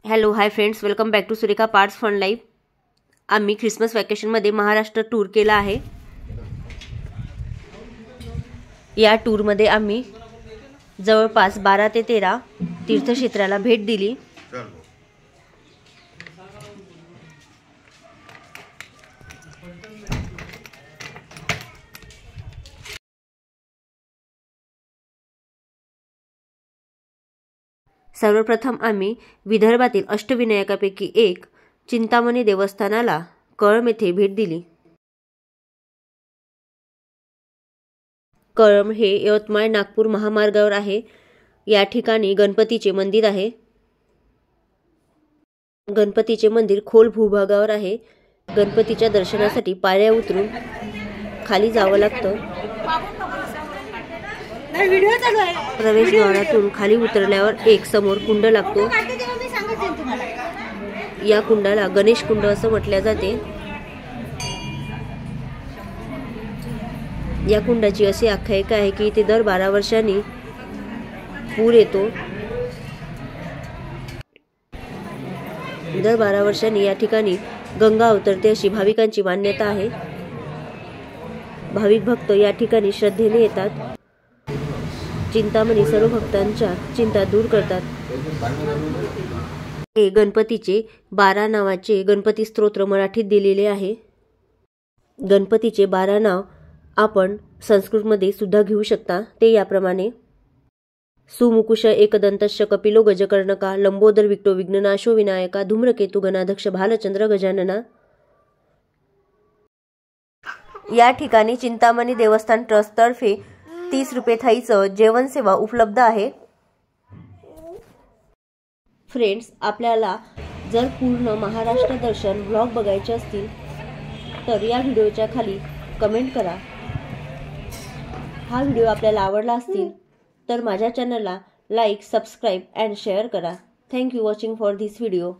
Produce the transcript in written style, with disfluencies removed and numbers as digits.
Hello hi friends, welcome back to Surekha पार्ट्स fun life. आम्ही Christmas वॅकेशनमध्ये महाराष्ट्र टूर केला आहे। या टूरमध्ये आम्ही जवळपास 12 ते 13 तीर्थक्षेत्राला भेट दिली। सर्वप्रथम आम्ही विदर्भातील अष्टविनायकापैकी एक चिंतामणी देवस्थानाला कळंब येथे भेट दिली। कळंब हे यवतमाळ नागपूर महामार्गावर आहे। या ठिकाणी गणपतीचे मंदिर आहे। गणपतीचे मंदिर खोल भूभागावर आहे। गणपतीच्या दर्शनासाठी पायऱ्या उतरून खाली जावं लागतं। प्रवेशद्वारातून खाली उतरल्यावर एक समोर कुंड लागतो। या कुंडाला गणेश कुंड असं म्हटले जाते। या कुंडाची अशी आख्यायिका आहे की इथे दर 12 वर्षांनी पूर येतो। दर 12 वर्षांनी या ठिकाणी गंगा अवतरते अशी भाविकांची मान्यता आहे। भाविक भक्त या ठिकाणी श्रद्धेने येतात। चिंतामणी सर्व भक्तांच्या चिंता दूर करतात। हे गणपतीचे 12 नावाचे गणपती स्तोत्र मराठीत दिलेले आहे। गणपतीचे 12 नाव आपण संस्कृतमध्ये सुद्धा घेऊ शकता। ते याप्रमाणे: सुमुकुश एकदंतश्च कपिलो गजकर्णका लंबोदर विक्टो विघ्ननाशो विनायका धूम्रकेतु गणाध्यक्ष भालचंद्र गजानना। या ठिकाणी चिंतामणी देवस्थान ट्रस्ट तर्फे 30 रुपये थाळीचं जेवण सेवा उपलब्ध आहे। फ्रेंड्स, आपल्याला जर पूर्ण महाराष्ट्र दर्शन व्लॉग बघायचे असतील तर या व्हिडिओच्या खाली कमेंट करा। हा व्हिडिओ आपल्याला आवडला असतील तर माझ्या चॅनलला लाईक, सबस्क्राईब अँड शेअर करा। Thank you watching for this video.